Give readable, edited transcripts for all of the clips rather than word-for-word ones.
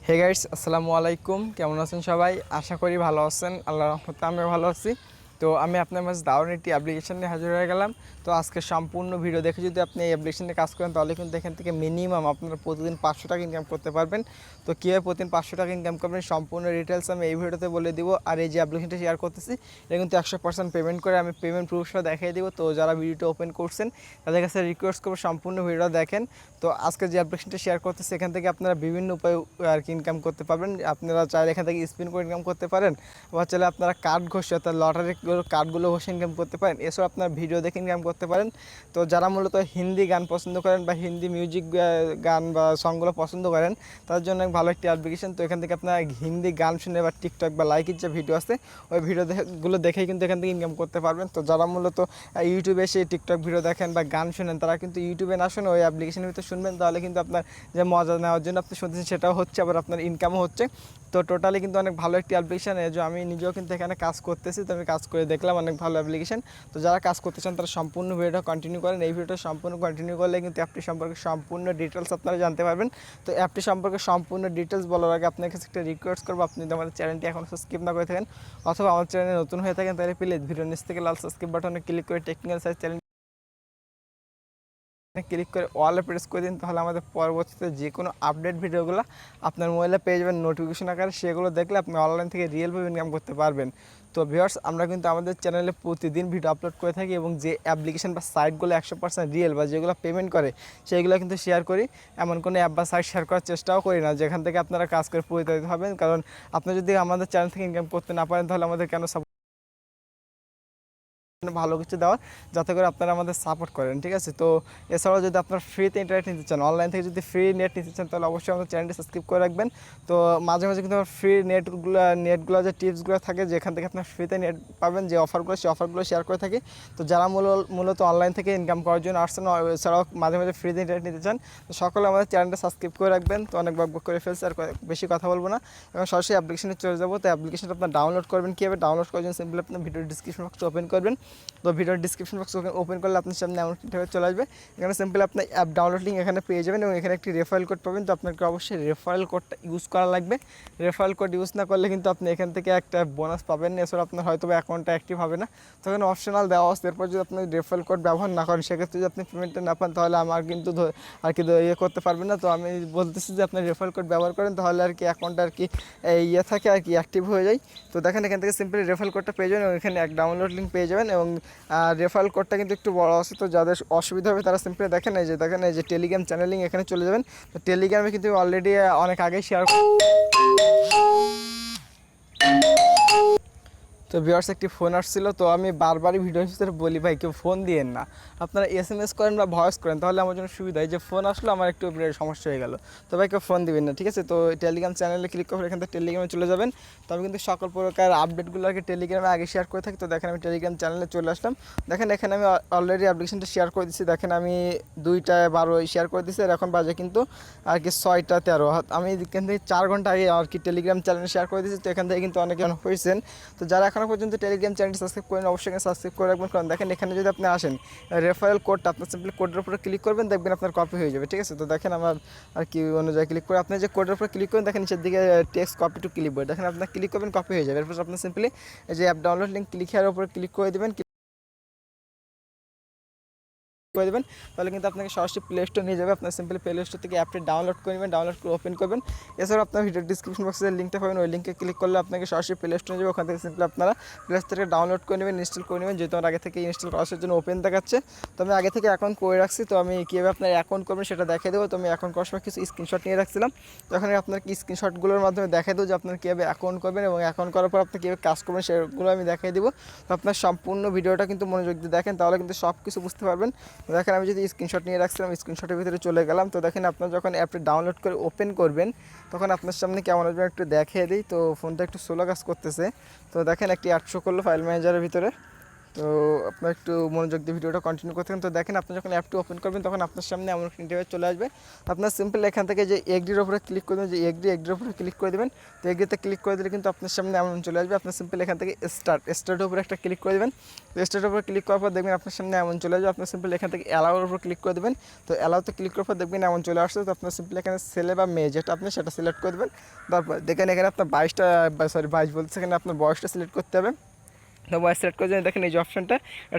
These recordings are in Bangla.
হে গাইস, আসসালামু আলাইকুম। কেমন আছেন সবাই? আশা করি ভালো আছেন। আল্লাহর রহমতে আমিও ভালো আছি। তো আমি আপনার মাঝে দারুণ একটি অ্যাপ্লিকেশন নিয়ে হাজির হয়ে গেলাম। তো আজকে সম্পূর্ণ ভিডিও দেখে যদি আপনি এই অ্যাপ্লিকেশনে কাজ করেন তাহলে কিন্তু এখান থেকে মিনিমাম আপনারা প্রতিদিন 500 টাকা ইনকাম করতে পারবেন। তো কীভাবে প্রতিদিন 500 টাকা ইনকাম করবেন সম্পূর্ণ ডিটেলস আমি এই ভিডিওতে বলে দিব। আর এই যে অ্যাপ্লিকেশনটা শেয়ার করতেছি এটা কিন্তু 100% পেমেন্ট করে আমি পেমেন্ট প্রুফটা দেখিয়ে দিব। তো যারা ভিডিওটা ওপেন করছেন তাদের কাছে রিকোয়েস্ট করবো সম্পূর্ণ ভিডিওটা দেখেন। তো আজকে যে অ্যাপ্লিকেশনটা শেয়ার করতেছি এখান থেকে আপনারা বিভিন্ন উপায়ে আর কি ইনকাম করতে পারবেন। আপনারা চাইলে এখান থেকে স্পিন করে ইনকাম করতে পারেন, বা চাইলে আপনারা কার্ড ঘষে অর্থাৎ লটারির কার্ডগুলো ঘষে ইনকাম করতে পারেন। এসব আপনারা ভিডিও দেখে ইনকাম করতে পারেন। তো যারা মূলত হিন্দি গান পছন্দ করেন বা হিন্দি মিউজিক গান বা সংগুলো পছন্দ করেন তাদের জন্য ভালো একটি অ্যাপ্লিকেশন। তো এখান থেকে আপনারা হিন্দি গান শুনে বা টিকটক বা লাইকের যে ভিডিও আছে ওই ভিডিওগুলো দেখেই কিন্তু এখান থেকে ইনকাম করতে পারবেন। তো যারা মূলত ইউটিউবে এসে টিকটক ভিডিও দেখেন বা গান শুনেন তারা কিন্তু ইউটিউবে না শুনে ওই অ্যাপ্লিকেশনের ভিতরে শুনবেন, তাহলে কিন্তু আপনার যে মজা নেওয়ার জন্য আপনি শুনতেছেন সেটাও হচ্ছে, আবার আপনার ইনকামও হচ্ছে। তো টোটালি কিন্তু অনেক ভালো একটি অ্যাপ্লিকেশন। এই যে আমি নিজেও কিন্তু এখানে কাজ করতেছি, তো আমি কাজ করে দেখলাম অনেক ভালো অ্যাপ্লিকেশন। তো যারা কাজ করতে চান তারা সম্পূর্ণ ভিডিওটা কন্টিনিউ করেন। এই ভিডিওটা সম্পূর্ণ কন্টিনিউ করলে কিন্তু অ্যাপটি সম্পর্কে সম্পূর্ণ ডিটেলস আপনারা জানতে পারবেন। তো অ্যাপটি সম্পর্কে সম্পূর্ণ ডিটেলস বলার আগে আপনার কাছে একটা রিকোয়েস্ট করবো, আপনি যদি আমাদের চ্যানেলটি এখন সাবস্ক্রাইব না করে থাকেন অথবা আমার চ্যানেলে নতুন হয়ে থাকেন তাহলে প্লিজ ভিডিও নিচ থেকে লাল সাবস্ক্রাইব বাটনে ক্লিক করে টেকনিক্যাল সাইজ চ্যানেল ক্লিক করে অলে প্রেস করে দিন, তাহলে আমাদের পরবর্তীতে যে কোনো আপডেট ভিডিওগুলো আপনার মোবাইলে পেয়ে যাবেন নোটিফিকেশন আকারে। সেগুলো দেখলে আপনি অনলাইন থেকে রিয়েলভাবে ইনকাম করতে পারবেন। তো ভিউয়ার্স, আমরা কিন্তু আমাদের চ্যানেলে প্রতিদিন ভিডিও আপলোড করে থাকি এবং যে অ্যাপ্লিকেশন বা সাইটগুলো 100% রিয়েল বা যেগুলো পেমেন্ট করে সেইগুলো কিন্তু শেয়ার করি। এমন কোনো অ্যাপ বা সাইট শেয়ার করার চেষ্টাও করি না যেখান থেকে আপনারা কাজ করে প্রতারিত হবেন। কারণ আপনি যদি আমাদের চ্যানেল থেকে ইনকাম করতে না পারেন তাহলে আমাদের কেন ভালো কিছু দেওয়ার, যাতে করে আপনারা আমাদের সাপোর্ট করেন, ঠিক আছে। তো এছাড়াও যদি আপনার ফ্রিতে ইন্টারনেট নিতে চান, অনলাইন থেকে যদি ফ্রি নেট নিতে চান তাহলে অবশ্যই আমাদের চ্যানেলটি সাবস্ক্রাইব করে রাখবেন। তো মাঝে মাঝে কিন্তু ফ্রি নেটগুলো যে টিপসগুলো থাকে যেখান থেকে আপনার ফ্রিতে নেট পাবেন, যে অফারগুলো সেই অফারগুলো শেয়ার করে থাকি। তো যারা মূলত অনলাইন থেকে ইনকাম করার জন্য আসছেন, এছাড়াও মাঝে মাঝে ফ্রিতে ইন্টারনেট নিতে চান, তো সকলে আমাদের চ্যানেলটা সাবস্ক্রাইব করে রাখবেন। তো অনেক বক করে ফেলছে, আর বেশি কথা বলবো না, এবং সরাসরি অ্যাপ্লিকেশনে চলে যাবো। তো অ্যাপ্লিকেশনটা আপনার ডাউনলোড করবেন কীভাবে? ডাউনলোড করার জন্য সিম্পলি আপনার ভিডিও ডিসক্রিপশন বক্সটা ওপেন করবেন। তো ভিডিওর ডিসক্রিপশন বক্স ওপেন করলে আপনার সামনে এমনভাবে চলে আসবে। এখানে সিম্পলি আপনার অ্যাপ ডাউনলোড লিঙ্ক এখানে পেয়ে যাবেন এবং এখানে একটি রেফারেল কোড পাবেন। তো আপনাকে অবশ্যই রেফারেল কোডটা ইউজ করা লাগবে। রেফারেল কোড ইউজ না করলে কিন্তু আপনি এখান থেকে একটা বোনাস পাবেন না, এছাড়া আপনার হয়তো অ্যাকাউন্টটা অ্যাক্টিভ হবে না। তো এখানে অপশনাল দেওয়া আছে। এরপর যদি আপনি রেফারেল কোড ব্যবহার না করেন, সেক্ষেত্রে যদি আপনি পেমেন্টটা না পান তাহলে আমার কিন্তু আর কি ইয়ে করতে পারবেন না। তো আমি বলতেছি যে আপনি রেফারেল কোড ব্যবহার করেন তাহলে আর কি অ্যাকাউন্টটা আর কি ইয়ে থাকে আর কি অ্যাক্টিভ হয়ে যায়। তো দেখেন এখান থেকে সিম্পলি রেফারেল কোডটা পেয়ে যাবেন এবং এখানে এক ডাউনলোড লিঙ্ক পেয়ে যাবেন। এবং রেফারেল কোডটা কিন্তু একটু বড় আছে, তো যাদের অসুবিধা হবে তারা সিম্পলি দেখেন এই যে টেলিগ্রাম চ্যানেল লিঙ্ক এখানে চলে যাবেন। তো টেলিগ্রামে কিন্তু অলরেডি অনেক আগেই শেয়ার। তো ভিউয়ার্স, একটি ফোন আসছিল, তো আমি বারবারই ভিডিওর ভিতরে বলি ভাই কেউ ফোন দিয়েন না, আপনারা SMS করেন বা ভয়েস করেন, তাহলে আমার জন্য সুবিধা। এই যে ফোন আসলো আমার একটু সমস্যা হয়ে গেল, তো ভাই কেউ ফোন দিবেন না, ঠিক আছে। তো টেলিগ্রাম চ্যানেলে ক্লিক করে এখান থেকে টেলিগ্রামে চলে যাবেন। তো আমি কিন্তু সকল প্রকার আপডেটগুলো আর কি টেলিগ্রামে আগে শেয়ার করে থাকি। তো দেখেন আমি টেলিগ্রাম চ্যানেলে চলে আসলাম। দেখেন এখানে আমি অলরেডি অ্যাপ্লিকেশনটা শেয়ার করে দিচ্ছি। দেখেন আমি 2:12 শেয়ার করে দিচ্ছি, আর এখন বাজে কিন্তু আর কি 6:13। আমি এখান থেকে 4 ঘন্টা আগে আর কি টেলিগ্রাম চ্যানেলে শেয়ার করে দিচ্ছি। তো এখান থেকে কিন্তু অনেকে হয়েছেন। তো যারা এখনও পর্যন্ত টেলিগ্রাম চ্যানেলটি সাবস্ক্রাইব করেন অবশ্যই সাবস্ক্রাইব করে রাখবেন। কারণ দেখেন এখানে যদি আপনি আসেন রেফারেল কোডটা আপনার সিম্পলি কোডের উপরে ক্লিক করবেন, দেখবেন আপনার কপি হয়ে যাবে, ঠিক আছে। তো দেখেন আমার আর কি অনুযায়ী ক্লিক করে আপনি যে কোডের উপরে ক্লিক করেন, দেখেন নিচের দিকে টেক্সট কপি টু ক্লিপবোর্ড, দেখেন আপনার ক্লিক করবেন কপি হয়ে যাবে। এরপর আপনি সিম্পলি এই যে app download link click here উপরে ক্লিক করে দেবেন করে দেবেন, তাহলে কিন্তু আপনাকে সরাসরি প্লে স্টোর নিয়ে যাবে। আপনার সিম্পলি প্লে স্টোর থেকে অ্যাপটি ডাউনলোড করে নেবেন, ডাউনলোড করে ওপেন করবেন। এছাড়াও আপনার ভিডিও ডিসক্রিপশন বক্সে লিঙ্কটা পাবেন, ওই লিঙ্কে ক্লিক করলে আপনাকে সরাসরি প্লে স্টোরে যাবে। ওখান থেকে সিম্পলি আপনারা প্লে স্টোর থেকে ডাউনলোড করে নেবেন, ইনস্টল করে নেবেন। যেহেতু আমার আগে থেকে ইনস্টল করার জন্য ওপেন দেখাচ্ছে, তো আমি আগে থেকে অ্যাকাউন্ট করে রাখছি। তো আমি কীভাবে আপনার অ্যাকাউন্ট করবেন সেটা দেখিয়ে দেবো। তো আমি অ্যাকাউন্ট করার সময় কিছু স্ক্রিনশট নিয়ে রাখছিলাম, তো এখানে আপনার কি স্ক্রিনশটগুলোর মাধ্যমে দেখাই দেবো যে আপনার কীভাবে অ্যাকাউন্ট করবেন এবং অ্যাকাউন্ট করার পর আপনি কীভাবে কাজ করবেন সেগুলো আমি দেখাই দেবো। তো আপনার সম্পূর্ণ ভিডিওটা কিন্তু মনোযোগ দিয়ে দেখেন, তাহলে কিন্তু সব কিছু বুঝতে পারবেন। দেখেন আমি যদি স্ক্রিনশট নিয়ে রাখছিলাম, স্ক্রিনশটের ভিতরে চলে গেলাম। তো দেখেন আপনার যখন অ্যাপটি ডাউনলোড করে ওপেন করবেন তখন আপনার সামনে কেমন আসবে একটু দেখিয়ে দিই। তো ফোনটা একটু স্লো কাজ করতেছে। তো দেখেন একটি 800 করলো ফাইল ম্যানেজারের ভিতরে। তো আপনার একটু মনোযোগ দিয়ে ভিডিওটা কন্টিনিউ করতে থাকেন। তো দেখেন আপনি যখন অ্যাপটি ওপেন করবেন তখন আপনার সামনে এমন একটা ইন্টারফেস চলে আসবে। আপনার সিম্পল এখান থেকে যে এগ্রির উপরে ক্লিক করবেন, যে এগ্রির উপরে ক্লিক করে দেবেন। তো এগ্রিতে ক্লিক করে দিলে কিন্তু আপনার সামনে এমন চলে আসবে। আপনার সিম্পল এখান থেকে স্টার্টের উপরে একটা ক্লিক করে দেবেন। তো স্টার্টের উপরে ক্লিক করার পর দেখবেন আপনার সামনে এমন চলে আসবে। আপনার সিম্পল এখান থেকে অ্যালাউর উপর ক্লিক করে দেবেন। তো অ্যালাউতে ক্লিক করার পর দেখবেন এমন চলে আসছে। তো আপনার সিম্পল এখানে ছেলে বা মেয়ে যেটা আপনি সেটা সিলেক্ট করে দেবেন। তারপর দেখেন এখানে আপনার 22 বলছে, এখানে আপনার বয়সটা সিলেক্ট করতে হবে। তো বয়স সিলেক্ট করে দেখেন এই যে অপশনটা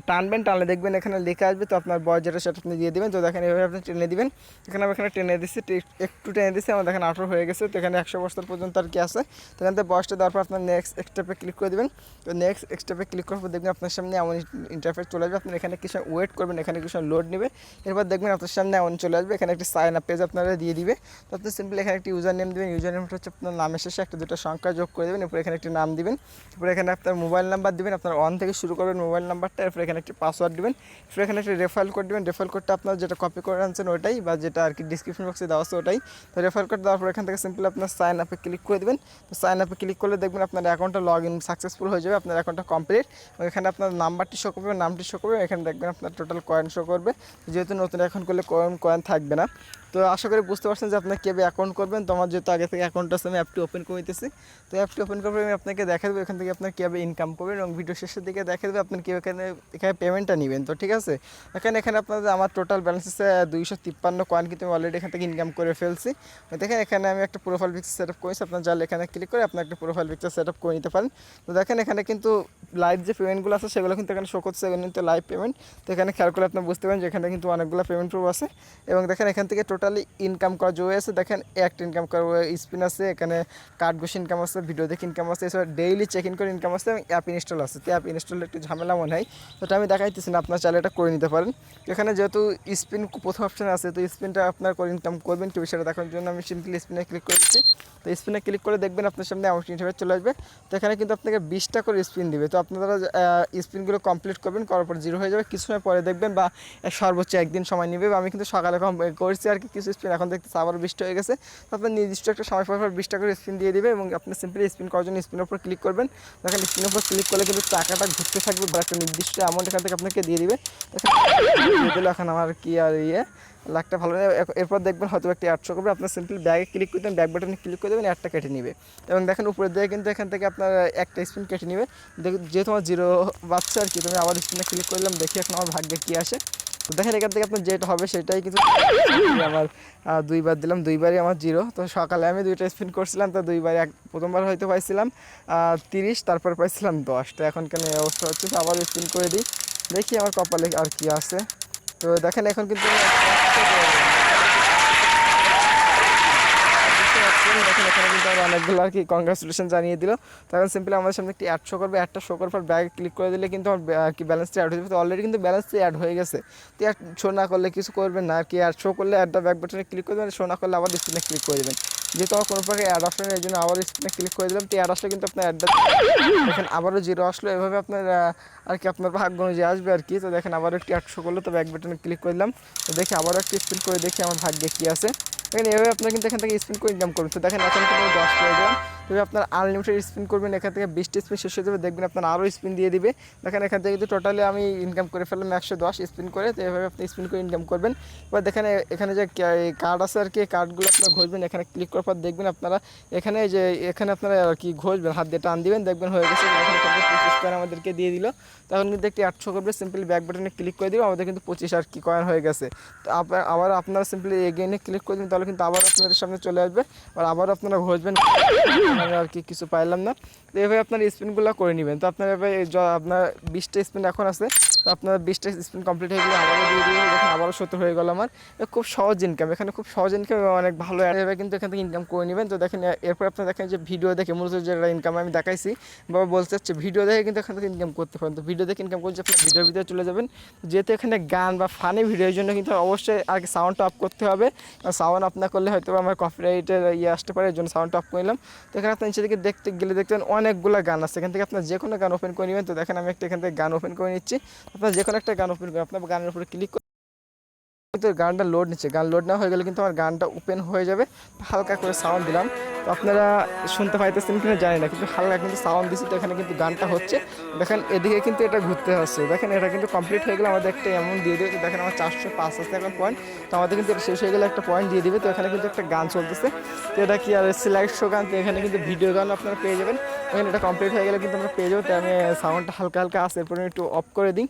টানবেন, টানলে দেখবেন এখানে লেখা আসবে। তো আপনার বয়স যেটা সেটা আপনি দিয়ে দেবেন। তো দেখেন এইভাবে আপনি টেনে দিবেন। এখানে আমি এখানে টেনে দিচ্ছি, একটু টেনে দিচ্ছি, আমার দেখেন 18 হয়ে গেছে। তো এখানে 100 বছর পর্যন্ত আর কি আছে। তো এখান থেকে বয়সটা দেওয়ার পর আপনার নেক্সট স্টেপে ক্লিক করে দেবেন। তো নেক্সট স্টেপে ক্লিক করার পর দেখবেন আপনার সামনে এমন ইন্টারফেস চলে আসবে। আপনি এখানে কিছু ওয়েট করবেন, এখানে কিছু লোড নেবে। এরপর দেখবেন আপনার সামনে এমন চলে আসবে। এখানে একটি সাইন আপ পেজ আপনারা দিয়ে দিবে। তো আপনি সিম্পলি এখানে একটি ইউজার নেম দেবেন। ইউজার নেমটা হচ্ছে আপনার নামের শেষে একটা দুটো সংখ্যা যোগ করে দেবেন। এরপর এখানে একটি নাম দিবেন। এরপর এখানে আপনার মোবাইল নাম্বার দিবেন। আপনার 1 থেকে শুরু করবেন মোবাইল নাম্বারটা। এরপর এখানে একটি পাসওয়ার্ড দিবেন। এরপর এখানে একটি রেফারেল কোড দিবেন। রেফারেল কোডটা আপনার যেটা কপি করে আনছেন ওটাই, বা যেটা আর কি ডিসক্রিপশন বক্সে দেওয়া আছে ওটাই। তো রেফারেল কোড দেওয়ার পর এখান থেকে সিম্পলি আপনার সাইন আপে ক্লিক করে দেবেন। তো সাইন আপে ক্লিক করলে দেখবেন আপনার অ্যাকাউন্টটা লগ ইন সাকসেসফুল হয়ে যাবে। আপনার অ্যাকাউন্টটা কমপ্লিট। এখানে আপনার নাম্বারটি শো করবে, নামটি শো করবে। এখানে দেখবেন আপনার টোটাল কয়েন শো করবে। যেহেতু নতুন অ্যাকাউন্ট করলে কয়েন থাকবে না। তো আশা করি বুঝতে পারছেন যে আপনার কীভাবে অ্যাকাউন্ট করবেন। তো আমার যেহেতু আগে থেকে অ্যাকাউন্ট আছে, আমি অ্যাপটি ওপেন করে দিতেছি। তো অ্যাপটি ওপেন করবে আমি আপনাকে দেখা দেবো এখান থেকে আপনার কীভাবে ইনকাম করবেন, এবং ভিডিও শেষের দিকে দেখা দেবে আপনার কীভাবে এখানে পেমেন্টটা নেবেন। তো ঠিক আছে, এখানে আপনাদের আমার টোটাল ব্যালেন্স আছে 253 কয়েন, কিন্তু আমি অলরেডি এখান থেকে ইনকাম করে ফেলছি। দেখেন এখানে আমি একটা প্রোফাইল পিকচার সেট আপ করেছি। আপনার চাইলে এখানে ক্লিক করে আপনার একটা প্রোফাইল পিকচার সেট আপ করে নিতে পারেন। তো দেখেন এখানে কিন্তু লাইভ যে পেমেন্টগুলো আছে সেগুলো কিন্তু এখানে শো করছে, এগুলো কিন্তু লাইভ পেমেন্ট। তো এখানে খেয়াল করে আপনি বুঝতে পারেন যে এখানে কিন্তু অনেকগুলো পেমেন্ট প্রুফ আছে। এবং দেখেন এখান থেকে টোটালি ইনকাম করা জয় আছে। দেখেন একটা ইনকাম করা স্পিন আছে, এখানে কার্ড ঘুষ ইনকাম আছে, ভিডিও দেখে ইনকাম আছে, এছাড়া ডেইলি চেক ইন করে ইনকাম আছে, এবং অ্যাপ ইনস্টল আছে। তো অ্যাপ ইনস্টল একটু ঝামেলা মনে হয়, তো আমি দেখাইতেছি না, আপনার চাইলে এটা করে নিতে পারেন। এখানে যেহেতু স্পিন প্রথম অপশান আছে, তো স্পিনটা আপনার করে ইনকাম করবেন কি সেটা দেখার জন্য আমি সিম্পলি স্পিনে ক্লিক করেছি। তো স্পিনে ক্লিক করে দেখবেন আপনার সামনে এমন ইন্টারফেস চলে আসবে। তো এখানে কিন্তু আপনাকে 20টা করে স্পিন দিবে। তো আপনারা স্পিনগুলো কমপ্লিট করবেন, করার পর 0 হয়ে যাবে। কিছু সময় পরে দেখবেন, বা সর্বোচ্চ একদিন সময় নেবে। আমি কিন্তু সকালে করেছি আর কি কিছু স্পিন, এখন দেখতেছি আবার 20টা হয়ে গেছে। তো আপনার নির্দিষ্ট একটা সময় পর 20টা করে স্পিন দিয়ে দিবে, এবং আপনি সিম্পলি স্পিন করার জন্য স্পিনের উপর ক্লিক করবেন। দেখেন স্পিনের উপর ক্লিক করলে কিন্তু টাকাটা ঘুরতে থাকবে, বা একটা নির্দিষ্ট অ্যামাউন্ট এখান থেকে আপনাকে দিয়ে দিবে। এখন আমার কি আর লাখটা ভালো নেই। এরপর দেখবেন হয়তো একটি 800 করবে। আপনার সিম্পলি ব্যাগে ক্লিক করে দেবেন, ব্যাক বাটনে ক্লিক করে দেবেন, অ্যাডটা কেটে নেবে। এবং দেখেন উপরে দিয়ে কিন্তু এখান থেকে আপনার একটা স্পিন কেটে নেবে। যেহেতু আমার 0 বাচ্চা আর কি, তুমি আবার স্পিনে ক্লিক করলাম, দেখি এখন আমার ভাগ্যে কী আসে। তো দেখেন এখান থেকে আপনার যেটা হবে সেটাই কিন্তু আমার 2বার দিলাম, 2বারই আমার 0। তো সকালে আমি 2টা স্পিন করছিলাম, তো 2বার প্রথমবার হয়তো পাইছিলাম 30, তারপর পাইছিলাম 10। তো এখন কেন এই অবস্থা হচ্ছে, তো আবার স্পিন করে দিই, দেখি আমার কপালে আর কি আছে। তো দেখেন এখন কিন্তু দেখেন এখানে কিন্তু আর অনেকগুলো আর কি কংগ্রাচুলেশন জানিয়ে দিল। তখন সিম্পলি আমাদের সামনে একটি অ্যাড শো করবে। অ্যাডটা শো করার পর ব্যাগে ক্লিক করে দিলে কিন্তু আমার কি ব্যালেন্সটা অ্যাড হয়ে যাবে। তো অলরেডি কিন্তু ব্যালেন্সটা অ্যাড হয়ে গেছে। তো অ্যাড শো না করলে কিছু করবেন না আর কি, অ্যাড শো করলে অ্যাডটা ব্যাক বাটনে ক্লিক করে দেবেন, শো না করলে আবার স্ক্রিনে ক্লিক করে দেবেন। যেহেতু আমার কোনো প্রকার অ্যাড আসলে এই জন্য আবার স্ক্রিনে ক্লিক করে দিলাম। তো অ্যাড আসলে কিন্তু আপনার অ্যাডটা দেখেন আবারও 0 আসলো। এভাবে আপনার আর কি আপনার ভাগ্য অনুযায়ী আসবে আর কি। তো দেখেন আবারও একটি অ্যাড শো করলো, তো ব্যাক বাটনে ক্লিক করলাম। তো দেখি আবারও একটি স্পিন করে দেখি আমার ভাগ্যে কী আছে। দেখেন এভাবে আপনার কিন্তু এখান থেকে স্পিন করে ইনকাম করবেন। তো দেখেন এখন কিন্তু 10 করে দেবেন। তবে আপনার আনলিমিটেড স্পিন করবেন, এখান থেকে 20টা স্পিন শেষ হয়ে যাবে, দেখবেন আপনার আরও স্পিন দিয়ে দিবে। দেখেন এখান থেকে কিন্তু টোটালি আমি ইনকাম করে ফেললাম 110 স্পিন করে। তো এভাবে আপনি স্পিন করে ইনকাম করবেন। এবার দেখেন এখানে যে কার্ড আছে আর কি, কার্ডগুলো আপনার ঘষবেন। এখানে ক্লিক করার পর দেখবেন আপনারা এখানে আপনারা আর কি ঘষবেন, হাত দিয়ে টান দিবেন, দেখবেন হয়ে গেছে। এখানে 25 কয়েন আমাদেরকে দিয়ে দিল। তখন কিন্তু একটি 800 করবে, সিম্পলি ব্যাক বাটনে ক্লিক করে দিব, আমাদের কিন্তু 25 আর কি কয়েন হয়ে গেছে। তো আবার আপনারা সিম্পলি এগেইনে ক্লিক করে দিন, তাহলে কিন্তু আবার আপনাদের সামনে চলে আসবে। আর আবার আপনারা ঘষবেন, আর কি কিছু পাইলাম না। তো এভাবে আপনার স্পিনগুলো করে নেবেন। তো আপনার এভাবে আপনার 20টা স্পিন এখন আছে। তো আপনার 20টা স্পিন কমপ্লিট হয়ে গেলে আবারও দিয়ে দিবেন। দেখুন আবারও 70 হয়ে গেল আমার। খুব সহজ ইনকাম, এখানে খুব সহজ ইনকাম এবং অনেক ভালো এভাবে কিন্তু এখান থেকে ইনকাম করে নেবেন। তো দেখেন এরপর আপনার দেখেন যে ভিডিও দেখে মূলত যেটা ইনকাম আমি দেখাইছি, বাবা বলতে চাচ্ছে ভিডিও দেখে কিন্তু এখান থেকে ইনকাম করতে পারেন। তো ভিডিও দেখে ইনকাম করছে আপনার ভিডিওর ভিতরে চলে যাবেন। যেহেতু এখানে গান বা ফানি ভিডিওর জন্য কিন্তু অবশ্যই আর কি সাউন্ডটা অফ করতে হবে। সাউন্ড অফ না করলে হয়তো আমার কপিরাইটের আসতে পারে, এর জন্য সাউন্ডটা অফ করলাম। তো এখানে আপনার নিচে দিকে দেখতে গেলে দেখবেন অনেকগুলো গান আছে, এখান থেকে আপনার যে কোনো গান ওপেন করে নেবেন। তো দেখেন আমি একটা এখান থেকে গান ওপেন করে নিচ্ছি। আপনার যে কোনো একটা গান ওপেন করে আপনার গানের উপরে ক্লিক তো গানটা লোড নিচ্ছে, গান লোড না হয়ে গেলে কিন্তু আমার গানটা ওপেন হয়ে যাবে। হালকা করে সাউন্ড দিলাম, তো আপনারা শুনতে পাইতেছেন কিনা জানি না, কিন্তু হালকা কিন্তু সাউন্ড দিচ্ছি, তো এখানে কিন্তু গানটা হচ্ছে। দেখেন এদিকে কিন্তু এটা ঘুরতে হচ্ছে, দেখেন এটা কিন্তু কমপ্লিট হয়ে গেলে আমাদের একটা অ্যামাউন্ট দিয়ে দেবে। দেখেন আমার 405 আছে এখন পয়েন্ট, তো আমাদের কিন্তু এটা শেষ হয়ে গেলে একটা পয়েন্ট দিয়ে দিবে। তো এখানে কিন্তু একটা গান চলতেছে, তো এটা কি আর সিলেক্ট শো গান, তো এখানে কিন্তু ভিডিও গান আপনারা পেয়ে যাবেন। এখানে এটা কমপ্লিট হয়ে গেলে কিন্তু আমরা পেয়ে যাবো। তো আমি সাউন্ডটা হালকা হালকা আছে, এরপরে একটু অফ করে দিই।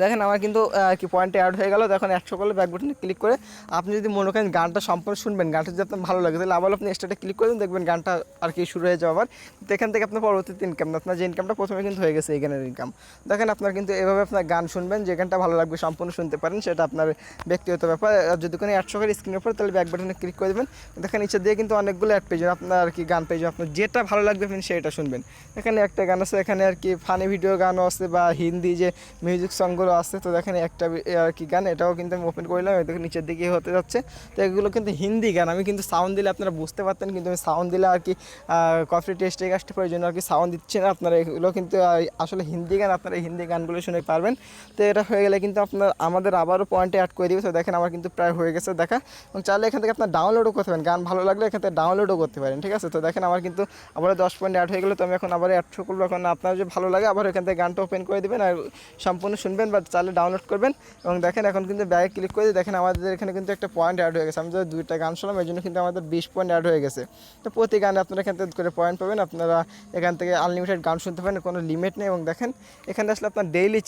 দেখেন আমার কিন্তু কি পয়েন্টে অ্যাড হয়ে গেল। এখন 100 করলে ব্যাক বাটনে ক্লিক করে আপনি যদি মনে করেন গানটা সম্পূর্ণ শুনবেন, গানটা যদি আপনার ভালো লাগে, তাহলে আবার আপনি স্টার্টে ক্লিক করে দেখবেন গানটা আর কি শুরু হয়ে যাবে আবার। তো এখান থেকে আপনার পরবর্তীতে ইনকাম, আপনার যে ইনকামটা প্রথমে কিন্তু হয়ে গেছে এই গানের ইনকাম। দেখেন আপনার কিন্তু এভাবে আপনার গান শুনবেন, যে গানটা ভালো লাগবে সম্পূর্ণ শুনতে পারেন, সেটা আপনার ব্যক্তিগত ব্যাপার। আর যদি কোনো 100 করে স্ক্রিনের উপর, তাহলে ব্যাক বাটনে ক্লিক করে দেবেন। দেখেন নিচে দিয়ে কিন্তু অনেকগুলো অ্যাড পেয়ে যাবেন, আপনার আর কি গান পেয়ে যাবেন, আপনার যেটা ভালো লাগবে আপনি সেটা শুনবেন। এখানে একটা গান আছে, এখানে আর কি ফানি ভিডিও গানও আছে বা হিন্দি যে মিউজিক সংগুলো আছে। তো দেখেন একটা আর কি গান, এটাও কিন্তু আমি ওপেন করলাম, দেখুন নিচের দিকে হতে যাচ্ছে। তো এগুলো কিন্তু হিন্দি গান, আমি কিন্তু সাউন্ড দিলে আপনারা বুঝতে পারতেন, কিন্তু আমি সাউন্ড দিলে আর কি কপি টেস্টে আসতে পারে জন্য আর কি সাউন্ড দিচ্ছি না। আপনারা এগুলো কিন্তু আসলে হিন্দি গান, আপনারা এই হিন্দি গানগুলো শুনে পারবেন। তো এটা হয়ে গেলে কিন্তু আপনার আমাদের আবারও পয়েন্টে অ্যাড করে দিবে। তো দেখেন আমার কিন্তু প্রায় হয়ে গেছে দেখা, এবং চাইলে এখান থেকে আপনার ডাউনলোডও করতে পারেন, গান ভালো লাগলে এখান থেকে ডাউনলোডও করতে পারেন, ঠিক আছে। তো দেখেন আমার কিন্তু আবার 10 পয়েন্ট অ্যাড হয়ে গেলো। তো আমি এখন আবার 100 করবো। এখন আপনার যদি ভালো লাগে আবার এখান থেকে গানটা ওপেন করে দেবেন আর সম্পূর্ণ শুনবেন, বা চাইলে ডাউনলোড করবেন। এবং দেখেন এখন কিন্তু ব্যাগে ক্লিক করে দেখেন আমাদের এখানে কিন্তু একটা পয়েন্ট অ্যাড হয়ে গেছে। আমি যদি 2টা গান শুনলাম, এই জন্য কিন্তু আমাদের 20 পয়েন্ট অ্যাড হয়ে গেছে। তো প্রতি গানে আপনারা এখান থেকে করে পয়েন্ট পাবেন, আপনারা এখান থেকে আনলিমিটেড গান শুনতে পারেন, কোনো লিমিট নেই। এবং দেখেন এখানে আসলে আপনার ডেইলি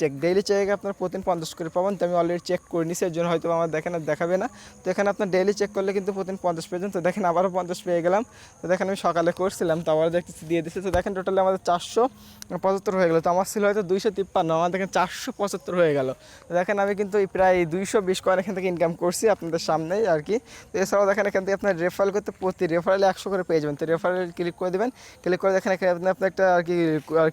চেকে আপনার প্রতিদিন 50 করে পাবেন। তো আমি অলরেডি চেক করে নিছি, এর জন্য হয়তো আমার দেখেন আর দেখাবে না। তো এখানে আপনার ডেইলি চেক করলে কিন্তু প্রতিদিন 50 পেয়ে যান। তো দেখেন আবারও 50 পেয়ে গেলাম। তো দেখেন আমি সকালে করছিলাম, তো আবার দেখতেছি দিয়ে দিচ্ছে। তো দেখেন টোটালি আমাদের 475 হয়ে গেলো। তো আমার ছিল হয়তো 253, আমার দেখেন 475 হয়ে গেল। তো দেখেন আমি কিন্তু প্রায় 220 কয়েন এখান থেকে ইনকাম করছি আপনাদের সামনেই আর কি। তো এছাড়াও দেখেন এখান থেকে আপনার রেফারেল করতে প্রতি রেফারেলে 100 করে পেয়ে যাবেন। তো রেফারেল ক্লিক করে দেবেন, ক্লিক করে দেখেন এখানে আপনার একটা আর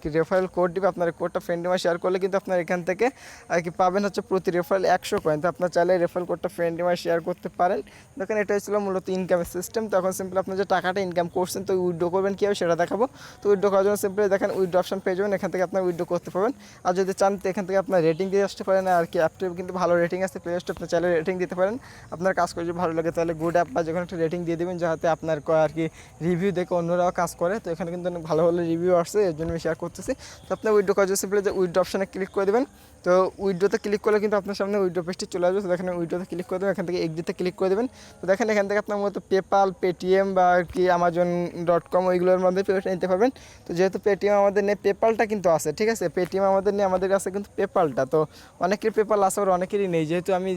কি রেফারেল কোড দিবে। আপনার কোডটা ফ্রেন্ডে শেয়ার করলে কিন্তু আপনার এখান থেকে আর কি পাবেন হচ্ছে প্রতি রেফারেল 100 কয়েন। তো আপনার চাইলে রেফারেল কোডটা ফ্রেন্ডে শেয়ার করতে পারেন। দেখেন এটা হচ্ছিল মূলত ইনকামের সিস্টেম। তো এখন সিম্পল আপনি যে টাকাটা ইনকাম করছেন, তো উইথড্র করবেন কীভাবে সেটা দেখাবো। তো উইথড্র করার জন্য সিম্পলি দেখেন উইথড্র অপশন পেয়ে যাবেন, এখান থেকে আপনার উইথড্র করতে পারবেন। আর যদি চান তো এখান থেকে আপনার রেটিং দিয়ে আসতে পারেন আর কি। অ্যাপটি কিন্তু ভালো রেটিং আছে, প্লে স্টোরে আপনি চাইলে রেটিং দিতে পারেন। আপনার কাজ করে যদি ভালো লাগে তাহলে গুড অ্যাপ বা যখন একটা রেটিং দিয়ে দেবেন, যাতে আপনার আর কি রিভিউ দেখে অন্যরাও কাজ করে। তো এখানে কিন্তু অনেক ভালো ভালো রিভিউ আসছে, এর জন্য আমি শেয়ার করতেছি। তো আপনি উইথড্র করার জন্য সিম্পলি যে উইথড্র অপশানে ক্লিক করে দেবেন। তো উইথড্রোতে ক্লিক করলে কিন্তু আপনার সামনে উইথড্রো পেজটি চলে আসবে। তো দেখেন উইথড্রোতে ক্লিক করে দেবেন, এখান থেকে এগ্রিতে ক্লিক করে দেবেন। তো দেখেন এখান থেকে আপনার মতো পেপাল, পেটিএম বা আর কি Amazon.com ওইগুলোর মধ্যে পেমেন্ট নিতে পারবেন। তো যেহেতু পেটিএম আমাদের নেই, পেপালটা কিন্তু আছে, ঠিক আছে। পেটিএম আমাদের নেই, আমাদের কাছে কিন্তু পেপালটা। তো অনেকের পেপাল আছে, আর অনেকেরই নেই। যেহেতু আমি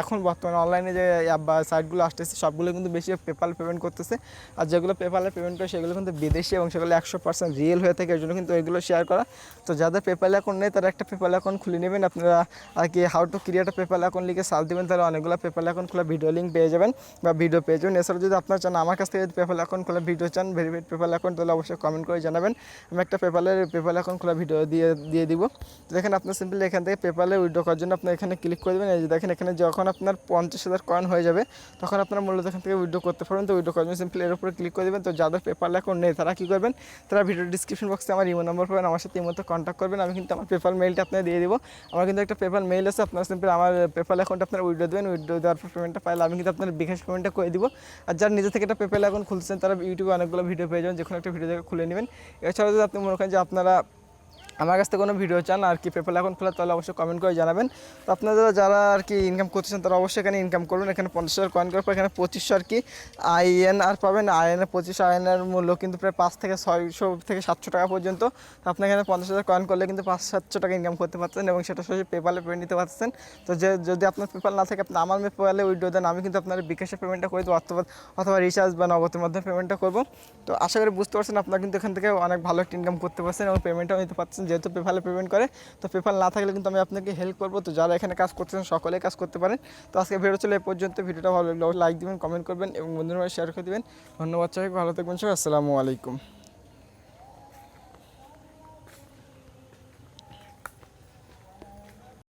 এখন বর্তমানে অনলাইনে যে অ্যাপ বা সাইটগুলো আসতেছে সবগুলো কিন্তু বেশি পেপাল পেমেন্ট করতেছে। আর যেগুলো পেপালে পেমেন্ট করে সেগুলো কিন্তু বিদেশি এবং সেগুলো 100% রিয়েল হয়ে থাকে, এর জন্য কিন্তু এগুলো শেয়ার করা। তো যাদের পেপাল অ্যাকাউন্ট নেই তারা একটা পেপাল অ্যাকাউন্ট খুলে নেবেন। আপনারা আর কি how to create a PayPal account লিখে সার্চ দেবেন, তাহলে অনেকগুলো পেপাল অ্যাকাউন্ট খোলা ভিডিও লিঙ্ক পেয়ে যাবেন বা ভিডিও পেয়ে যাবেন। এছাড়া যদি আপনারা চান আমার কাছ থেকে যদি পেপাল অ্যাকাউন্ট খোলা ভিডিও চান, ভেরিফাইড পেপাল অ্যাকাউন্ট, তাহলে অবশ্যই কমেন্ট করে জানাবেন, আমি একটা পেপাল অ্যাকাউন্ট খোলা ভিডিও দিয়ে দিব। তো দেখেন আপনার সিম্পলি এখান থেকে পেপালে উইথড্র করার জন্য আপনি এখানে ক্লিক করে দেবেন। এই যে দেখেন এখানে যখন আপনার 50,000 কয়েন হয়ে যাবে তখন আপনার মূলত এখান থেকে উইথড্র করতে পারবেন। তো উইথড্র করার জন্য সিম্পলি এর উপরে ক্লিক করে দেবেন। তো যাদের পেপাল অ্যাকাউন্ট নেই তারা কী করবেন, তারা ভিডিও ডিসক্রিপশন বক্সে আমার ইমো নম্বর পাবেন, আমার সাথে ইমোতে কন্ট্যাক্ট করবেন। আমি কিন্তু আমার পেপাল মেইলটা আপনার দিয়ে দিব। আমার কিন্তু একটা পেপাল মেইল আছে, আপনার সিম্পলি আমার পেপাল অ্যাকাউন্ট আপনার উইথড্র দেবেন। উইথড্র দেওয়ার পর পেমেন্টটা পাইলে আমি কিন্তু আপনার বিকাশ পেমেন্টটা করে দিব। আর যারা নিজে থেকে একটা পেপাল অ্যাকাউন্ট খুলছেন তারা ইউটিউবে অনেকগুলো ভিডিও পেয়ে যাবেন, যে কোনো একটা ভিডিও দেখে খুলে নেবেন। এছাড়াও যদি আপনি মনে করেন যে আপনারা আমার কাছ থেকে কোনো ভিডিও চান আর কি পেপাল অ্যাকাউন্ট খোলা, তাহলে অবশ্যই কমেন্ট করে জানাবেন। তো আপনারা যারা আর কি ইনকাম করতেছেন তারা অবশ্যই এখানে ইনকাম করবেন। এখানে 50,000 কয়েন করার পর এখানে 2500 আর কি INR পাবেন। INR 25 INR মূল্য কিন্তু প্রায় 5 থেকে 600 থেকে 700 টাকা পর্যন্ত। তো আপনি এখানে 50,000 কয়েন করলে কিন্তু 500-700 টাকা ইনকাম করতে পারছেন, এবং সেটা সরাসরি পেপালে পেমেন্ট নিতে পারছেন। তো যদি আপনার পেপাল না থাকে আপনি আমার পেপালে উইথড্র দেন, আমি কিন্তু আপনার বিকাশে পেমেন্টটা করে দেবো, অথবা রিচার্জ বা নগদের মাধ্যমে পেমেন্টটা করবো। তো আশা করি বুঝতে পারছেন আপনারা কিন্তু এখান থেকে অনেক ভালো একটা ইনকাম করতে পারছেন এবং পেমেন্টটাও নিতে পারছেন, যেহেতু পেপালে পেমেন্ট করে। তো পেপাল না থাকলে কিন্তু আমি আপনাকে হেল্প করবো। তো যারা এখানে কাজ করতেছেন সকলেই কাজ করতে পারেন। তো আজকে ভিডিও চলে এই পর্যন্ত। ভিডিওটা ভালো লাগলে লাইক দিবেন, কমেন্ট করবেন এবং বন্ধুরা শেয়ার করে দিবেন। ধন্যবাদ সবাইকে, ভালো থাকবেন সবাই, আসসালামু আলাইকুম।